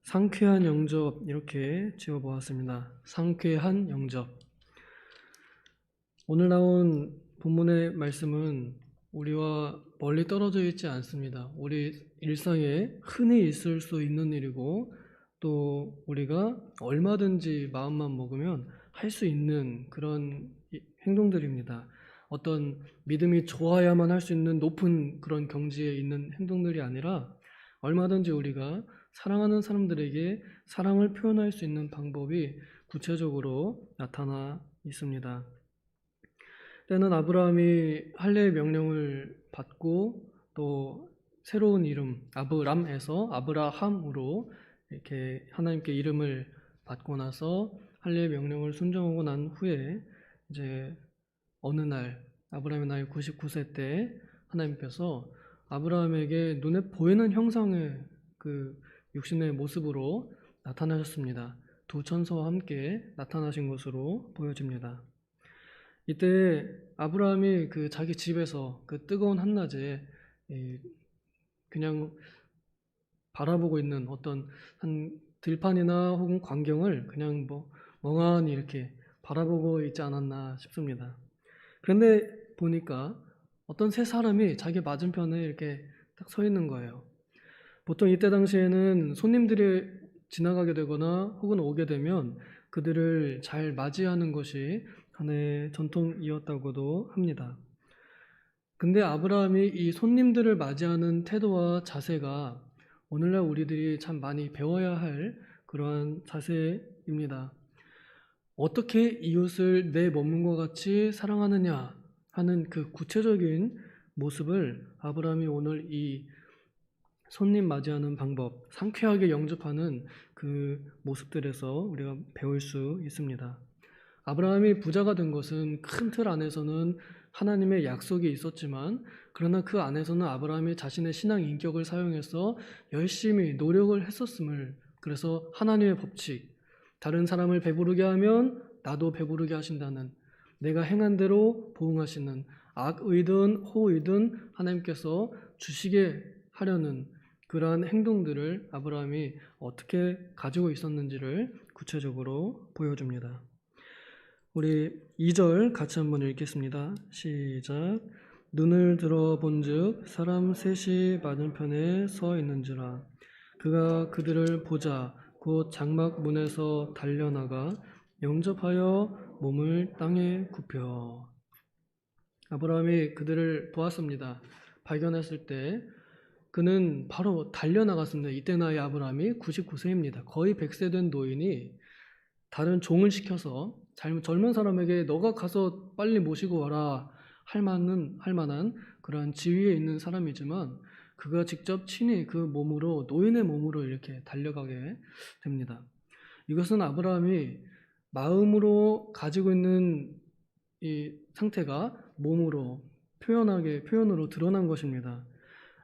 상쾌한 영접 이렇게 지어보았습니다. 상쾌한 영접. 오늘 나온 본문의 말씀은 우리와 멀리 떨어져 있지 않습니다. 우리 일상에 흔히 있을 수 있는 일이고 또 우리가 얼마든지 마음만 먹으면 할 수 있는 그런 행동들입니다. 어떤 믿음이 좋아야만 할 수 있는 높은 그런 경지에 있는 행동들이 아니라 얼마든지 우리가 사랑하는 사람들에게 사랑을 표현할 수 있는 방법이 구체적으로 나타나 있습니다. 때는 아브라함이 할례의 명령을 받고 또 새로운 이름 아브람에서 아브라함으로 이렇게 하나님께 이름을 받고 나서 할례의 명령을 순종하고 난 후에 이제 어느 날 아브라함의 나이 99세 때 하나님께서 아브라함에게 눈에 보이는 형상의 그 육신의 모습으로 나타나셨습니다. 두 천사와 함께 나타나신 것으로 보여집니다. 이때 아브라함이 그 자기 집에서 그 뜨거운 한낮에 그냥 바라보고 있는 어떤 한 들판이나 혹은 광경을 그냥 멍하니 이렇게 바라보고 있지 않았나 싶습니다. 그런데 보니까 어떤 세 사람이 자기 맞은편에 이렇게 딱 서 있는 거예요. 보통 이때 당시에는 손님들이 지나가게 되거나 혹은 오게 되면 그들을 잘 맞이하는 것이 하나의 전통이었다고도 합니다. 근데 아브라함이 이 손님들을 맞이하는 태도와 자세가 오늘날 우리들이 참 많이 배워야 할 그러한 자세입니다. 어떻게 이웃을 내 몸과 같이 사랑하느냐 하는 그 구체적인 모습을 아브라함이 오늘 이 손님 맞이하는 방법, 상쾌하게 영접하는 그 모습들에서 우리가 배울 수 있습니다. 아브라함이 부자가 된 것은 큰 틀 안에서는 하나님의 약속이 있었지만 그러나 그 안에서는 아브라함이 자신의 신앙 인격을 사용해서 열심히 노력을 했었음을, 그래서 하나님의 법칙, 다른 사람을 배부르게 하면 나도 배부르게 하신다는, 내가 행한 대로 보응하시는, 악의든 호의든 하나님께서 주시게 하려는 그러한 행동들을 아브라함이 어떻게 가지고 있었는지를 구체적으로 보여줍니다. 우리 2절 같이 한번 읽겠습니다. 시작. 눈을 들어 본즉 사람 셋이 맞은편에 서 있는지라. 그가 그들을 보자 곧 장막 문에서 달려나가 영접하여 몸을 땅에 굽혀. 아브라함이 그들을 보았습니다. 발견했을 때 그는 바로 달려나갔습니다. 이때 나이 아브라함이 99세입니다. 거의 100세 된 노인이 다른 종을 시켜서 젊은 사람에게 너가 가서 빨리 모시고 와라 할 만한 그러한 지위에 있는 사람이지만 그가 직접 친히 그 몸으로, 노인의 몸으로 이렇게 달려가게 됩니다. 이것은 아브라함이 마음으로 가지고 있는 이 상태가 몸으로 표현으로 드러난 것입니다.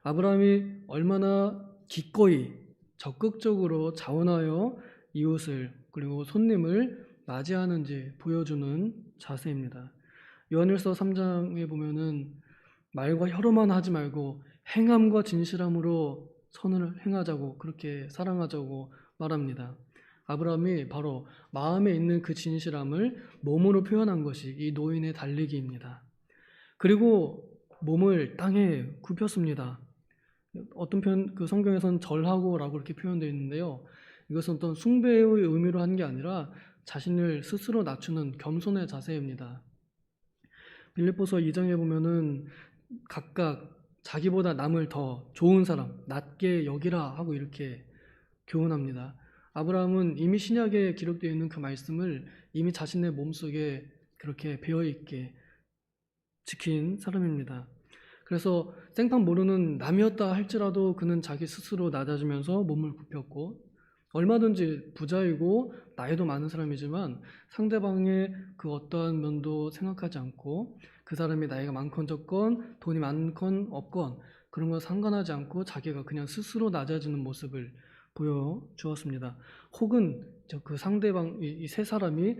아브라함이 얼마나 기꺼이 적극적으로 자원하여 이웃을 그리고 손님을 맞이하는지 보여주는 자세입니다. 요한일서 3장에 보면은 말과 혀로만 하지 말고 행함과 진실함으로 선을 행하자고, 그렇게 사랑하자고 말합니다. 아브라함이 바로 마음에 있는 그 진실함을 몸으로 표현한 것이 이 노인의 달리기입니다. 그리고 몸을 땅에 굽혔습니다. 어떤 그 성경에서는 절하고라고 이렇게 표현되어 있는데요. 이것은 어떤 숭배의 의미로 한 게 아니라 자신을 스스로 낮추는 겸손의 자세입니다. 빌립보서 2장에 보면은 각각 자기보다 남을 더 좋은 사람, 낮게 여기라 하고 이렇게 교훈합니다. 아브라함은 이미 신약에 기록되어 있는 그 말씀을 이미 자신의 몸속에 그렇게 배어있게 지킨 사람입니다. 그래서 생판 모르는 남이었다 할지라도 그는 자기 스스로 낮아지면서 몸을 굽혔고, 얼마든지 부자이고 나이도 많은 사람이지만 상대방의 그 어떠한 면도 생각하지 않고 그 사람이 나이가 많건 적건 돈이 많건 없건 그런 거 상관하지 않고 자기가 그냥 스스로 낮아지는 모습을 보여주었습니다. 혹은 그 상대방 이 세 사람이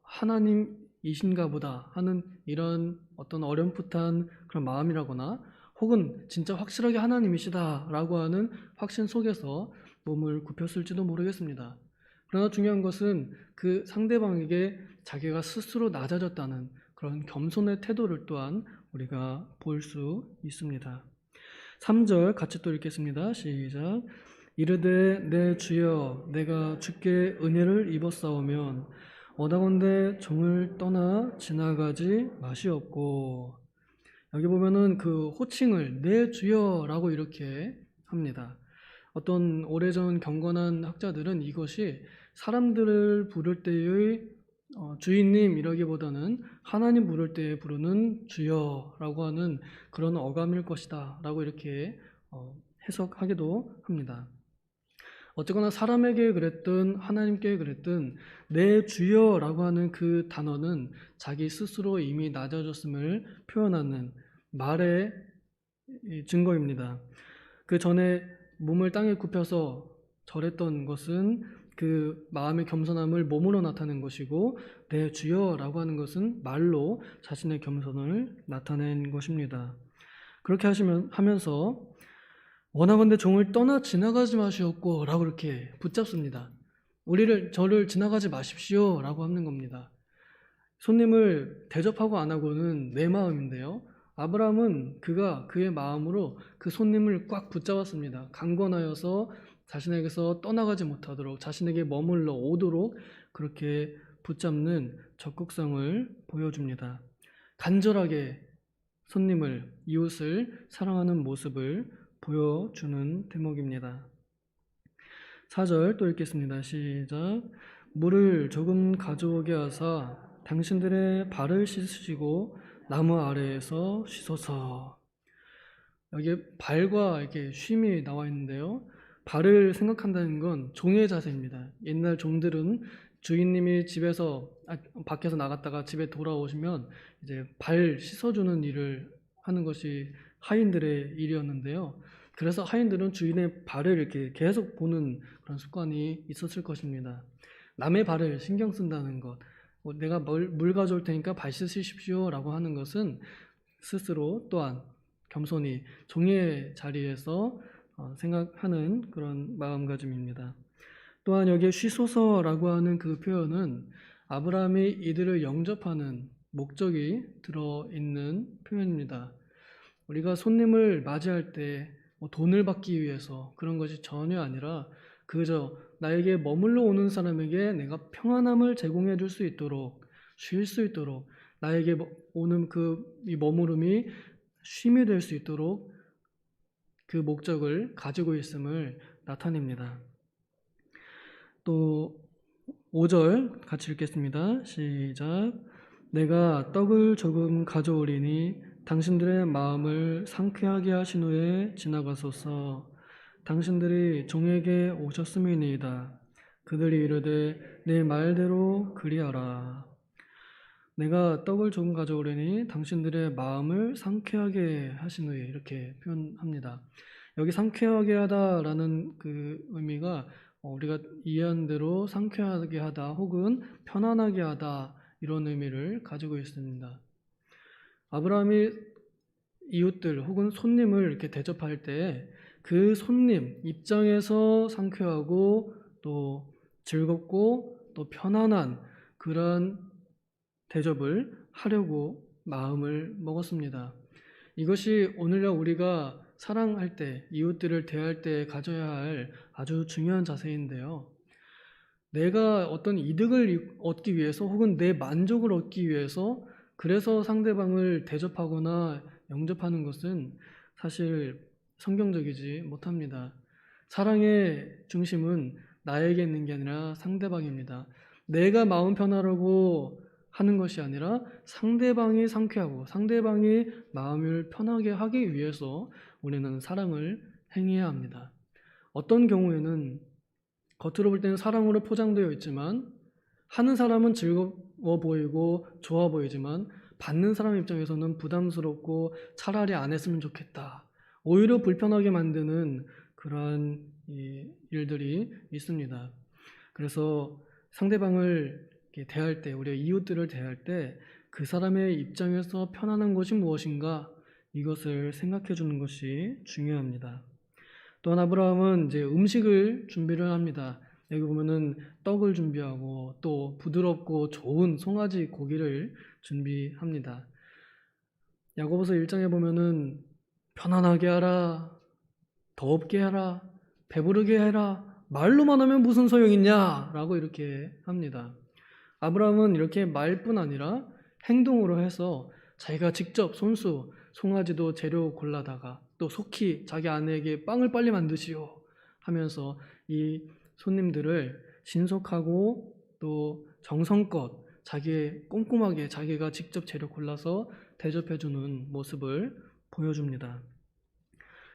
하나님이신가 보다 하는 이런 어떤 어렴풋한 그런 마음이라거나 혹은 진짜 확실하게 하나님이시다라고 하는 확신 속에서 몸을 굽혔을지도 모르겠습니다. 그러나 중요한 것은 그 상대방에게 자기가 스스로 낮아졌다는 그런 겸손의 태도를 또한 우리가 볼 수 있습니다. 3절 같이 또 읽겠습니다. 시작. 이르되 내 주여 내가 주께 은혜를 입었사오면 원하건대 종을 떠나 지나가지 마시옵고. 여기 보면은 그 호칭을 내 주여라고 이렇게 합니다. 어떤 오래전 경건한 학자들은 이것이 사람들을 부를 때의 주인님 이라기보다는 하나님 부를 때 부르는 주여라고 하는 그런 어감일 것이다 라고 이렇게 해석하기도 합니다. 어쨌거나 사람에게 그랬든 하나님께 그랬든 내 주여라고 하는 그 단어는 자기 스스로 이미 낮아졌음을 표현하는 말의 증거입니다. 그 전에 몸을 땅에 굽혀서 절했던 것은 그 마음의 겸손함을 몸으로 나타낸 것이고 내 주여라고 하는 것은 말로 자신의 겸손을 나타낸 것입니다. 그렇게 하면서 원하건대 종을 떠나 지나가지 마시옵고 라고 이렇게 붙잡습니다. 저를 지나가지 마십시오 라고 하는 겁니다. 손님을 대접하고 안 하고는 내 마음인데요. 아브라함은 그의 마음으로 그 손님을 꽉 붙잡았습니다. 강권하여서 자신에게서 떠나가지 못하도록 자신에게 머물러 오도록 그렇게 붙잡는 적극성을 보여줍니다. 간절하게 손님을, 이웃을 사랑하는 모습을 보여주는 대목입니다. 4절 또 읽겠습니다. 시작. 물을 조금 가져오게 하사 당신들의 발을 씻으시고 나무 아래에서 씻어서. 여기 발과 이렇게 쉼이 나와 있는데요. 발을 생각한다는 건 종의 자세입니다. 옛날 종들은 주인님이 밖에서 나갔다가 집에 돌아오시면 이제 발 씻어주는 일을 하는 것이 하인들의 일이었는데요. 그래서 하인들은 주인의 발을 이렇게 계속 보는 그런 습관이 있었을 것입니다. 남의 발을 신경 쓴다는 것, 내가 물 가져올 테니까 발 씻으십시오 라고 하는 것은 스스로 또한 겸손히 종의 자리에서 생각하는 그런 마음가짐입니다. 또한 여기에 쉬소서라고 하는 그 표현은 아브라함이 이들을 영접하는 목적이 들어있는 표현입니다. 우리가 손님을 맞이할 때 돈을 받기 위해서 그런 것이 전혀 아니라 그저 나에게 머물러 오는 사람에게 내가 평안함을 제공해 줄 수 있도록, 쉴 수 있도록, 나에게 오는 이 머무름이 쉼이 될 수 있도록 그 목적을 가지고 있음을 나타냅니다. 또 5절 같이 읽겠습니다. 시작. 내가 떡을 조금 가져오리니 당신들의 마음을 상쾌하게 하신 후에 지나가소서. 당신들이 종에게 오셨음이니이다. 그들이 이르되 내 말대로 그리하라. 내가 떡을 조금 가져오려니 당신들의 마음을 상쾌하게 하신 후에 이렇게 표현합니다. 여기 상쾌하게 하다라는 그 의미가 우리가 이해한 대로 상쾌하게 하다 혹은 편안하게 하다 이런 의미를 가지고 있습니다. 아브라함이 이웃들 혹은 손님을 이렇게 대접할 때 그 손님 입장에서 상쾌하고 또 즐겁고 또 편안한 그런 대접을 하려고 마음을 먹었습니다. 이것이 오늘날 우리가 사랑할 때, 이웃들을 대할 때 가져야 할 아주 중요한 자세인데요. 내가 어떤 이득을 얻기 위해서 혹은 내 만족을 얻기 위해서 그래서 상대방을 대접하거나 영접하는 것은 사실 성경적이지 못합니다. 사랑의 중심은 나에게 있는 게 아니라 상대방입니다. 내가 마음 편하라고 하는 것이 아니라 상대방이 상쾌하고 상대방이 마음을 편하게 하기 위해서 우리는 사랑을 행해야 합니다. 어떤 경우에는 겉으로 볼 때는 사랑으로 포장되어 있지만 하는 사람은 즐거워 보이고 좋아 보이지만 받는 사람 입장에서는 부담스럽고 차라리 안 했으면 좋겠다. 오히려 불편하게 만드는 그러한 일들이 있습니다. 그래서 상대방을 대할 때, 우리의 이웃들을 대할 때 그 사람의 입장에서 편안한 것이 무엇인가 이것을 생각해 주는 것이 중요합니다. 또한 아브라함은 이제 음식을 준비를 합니다. 여기 보면은 떡을 준비하고 또 부드럽고 좋은 송아지 고기를 준비합니다. 야고보서 1장에 보면은 편안하게 하라, 더웁게 하라, 배부르게 해라, 말로만 하면 무슨 소용있냐? 라고 이렇게 합니다. 아브라함은 이렇게 말뿐 아니라 행동으로 해서 자기가 직접 손수 송아지도 재료 골라다가 또 속히 자기 아내에게 빵을 빨리 만드시오 하면서 이 손님들을 신속하고 또 정성껏 꼼꼼하게 자기가 직접 재료 골라서 대접해주는 모습을 보여줍니다.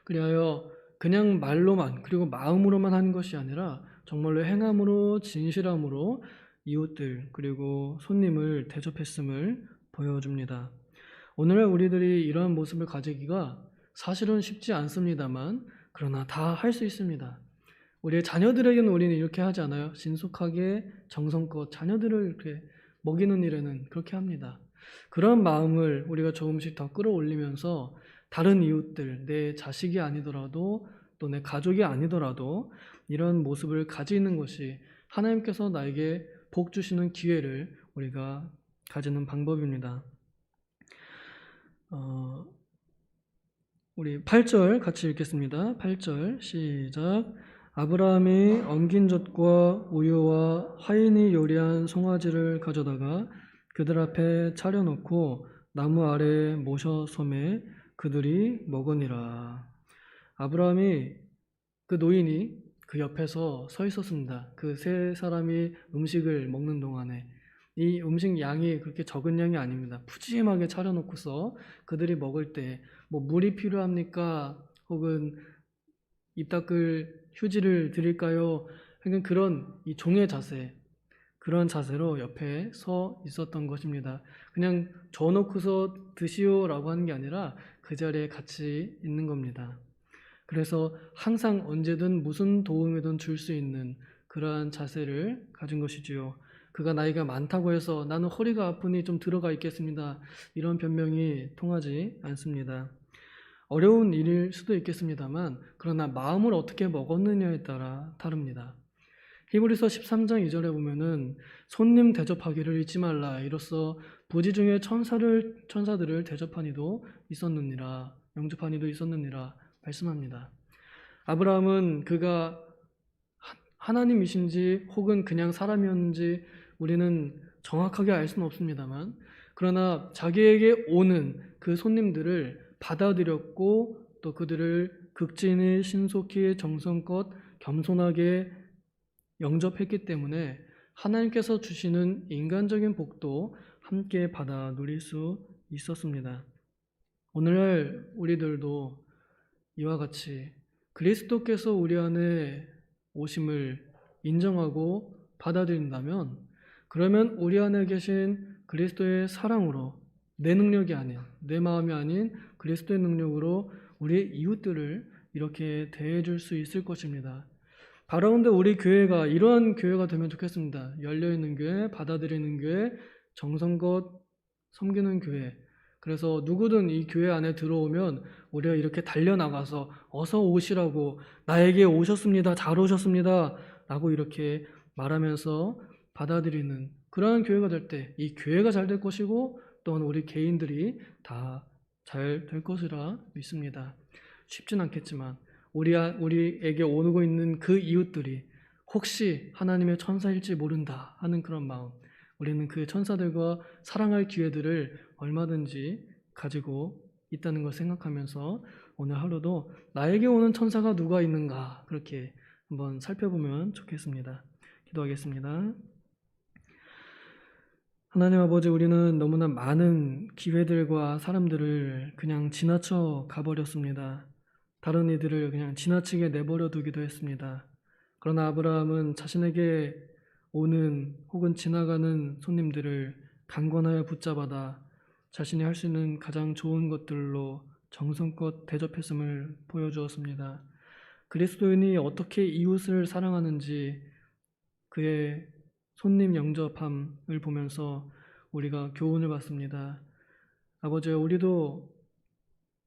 그리하여 그냥 말로만 그리고 마음으로만 하는 것이 아니라 정말로 행함으로 진실함으로 이웃들 그리고 손님을 대접했음을 보여줍니다. 오늘날 우리들이 이러한 모습을 가지기가 사실은 쉽지 않습니다만 그러나 다 할 수 있습니다. 우리의 자녀들에게는 우리는 이렇게 하지 않아요? 신속하게 정성껏 자녀들을 이렇게 먹이는 일에는 그렇게 합니다. 그런 마음을 우리가 조금씩 더 끌어올리면서 다른 이웃들, 내 자식이 아니더라도 또 내 가족이 아니더라도 이런 모습을 가지는 것이 하나님께서 나에게 복 주시는 기회를 우리가 가지는 방법입니다. 우리 8절 같이 읽겠습니다. 8절 시작. 아브라함이 엉긴 젖과 우유와 화인이 요리한 송아지를 가져다가 그들 앞에 차려놓고 나무 아래에 모셔 섬에 그들이 먹으니라. 아브라함이 그 노인이 그 옆에서 서 있었습니다. 그 세 사람이 음식을 먹는 동안에 이 음식 양이 그렇게 적은 양이 아닙니다. 푸짐하게 차려놓고서 그들이 먹을 때 뭐 물이 필요합니까? 혹은 입 닦을 휴지를 드릴까요? 그러니까 그런 이 종의 자세, 그런 자세로 옆에 서 있었던 것입니다. 그냥 줘놓고서 드시오라고 하는 게 아니라 그 자리에 같이 있는 겁니다. 그래서 항상 언제든 무슨 도움이든 줄 수 있는 그러한 자세를 가진 것이지요. 그가 나이가 많다고 해서 나는 허리가 아프니 좀 들어가 있겠습니다. 이런 변명이 통하지 않습니다. 어려운 일일 수도 있겠습니다만 그러나 마음을 어떻게 먹었느냐에 따라 다릅니다. 히브리서 13장 2절에 보면은 손님 대접하기를 잊지 말라. 이로써 부지 중에 천사들을 대접한 이도 있었느니라. 영접한 이도 있었느니라 말씀합니다. 아브라함은 그가 하나님이신지 혹은 그냥 사람이었는지 우리는 정확하게 알 수는 없습니다만 그러나 자기에게 오는 그 손님들을 받아들였고 또 그들을 극진히 신속히 정성껏 겸손하게 영접했기 때문에 하나님께서 주시는 인간적인 복도 함께 받아 누릴 수 있었습니다. 오늘날 우리들도 이와 같이 그리스도께서 우리 안에 오심을 인정하고 받아들인다면 그러면 우리 안에 계신 그리스도의 사랑으로 내 능력이 아닌 내 마음이 아닌 그리스도의 능력으로 우리의 이웃들을 이렇게 대해줄 수 있을 것입니다. 바로 근데 우리 교회가 이러한 교회가 되면 좋겠습니다. 열려있는 교회, 받아들이는 교회, 정성껏 섬기는 교회. 그래서 누구든 이 교회 안에 들어오면 우리가 이렇게 달려나가서 어서 오시라고 나에게 오셨습니다. 잘 오셨습니다. 라고 이렇게 말하면서 받아들이는 그러한 교회가 될 때 이 교회가 잘 될 것이고 또한 우리 개인들이 다 잘 될 것이라 믿습니다. 쉽진 않겠지만 우리에게 오고 있는 그 이웃들이 혹시 하나님의 천사일지 모른다 하는 그런 마음, 우리는 그 천사들과 사랑할 기회들을 얼마든지 가지고 있다는 걸 생각하면서 오늘 하루도 나에게 오는 천사가 누가 있는가 그렇게 한번 살펴보면 좋겠습니다. 기도하겠습니다. 하나님 아버지, 우리는 너무나 많은 기회들과 사람들을 그냥 지나쳐 가버렸습니다. 다른 이들을 그냥 지나치게 내버려 두기도 했습니다. 그러나 아브라함은 자신에게 오는 혹은 지나가는 손님들을 강권하여 붙잡아다 자신이 할 수 있는 가장 좋은 것들로 정성껏 대접했음을 보여주었습니다. 그리스도인이 어떻게 이웃을 사랑하는지 그의 손님 영접함을 보면서 우리가 교훈을 받습니다. 아버지, 우리도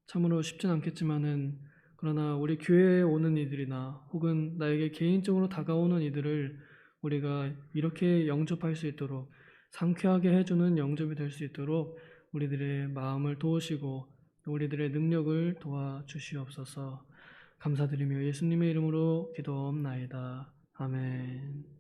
참으로 쉽진 않겠지만은 그러나 우리 교회에 오는 이들이나 혹은 나에게 개인적으로 다가오는 이들을 우리가 이렇게 영접할 수 있도록 상쾌하게 해주는 영접이 될 수 있도록 우리들의 마음을 도우시고 우리들의 능력을 도와주시옵소서. 감사드리며 예수님의 이름으로 기도옵나이다. 아멘.